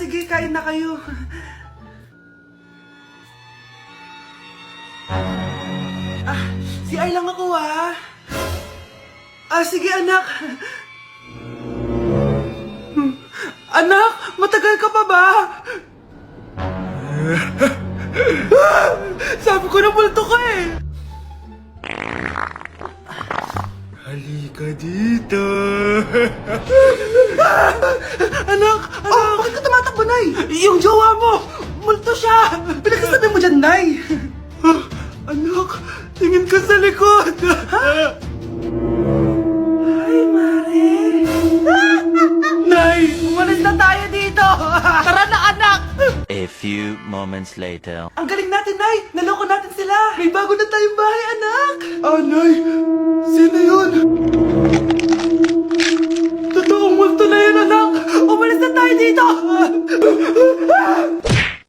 sige, kain na kayo. Si Ay lang ako sige anak. Anak, matagal ka pa ba? Sabi ko na multo ka eh. Halika dito. Anak! Bakit ka tumatakbo, Nay? Yung jowa mo! Multo siya! Pinagsasabi mo dyan, Nay! Anak, tingin ka sa likod! Ay, Mare! Nay, umalis na tayo dito! Tara na, anak! A few moments later. Ang galing natin, Nay! Naloko natin sila! May bago na tayong bahay, anak! Nay! Sino yun? Totoong multo na yun, anak! Umalis na tayo dito!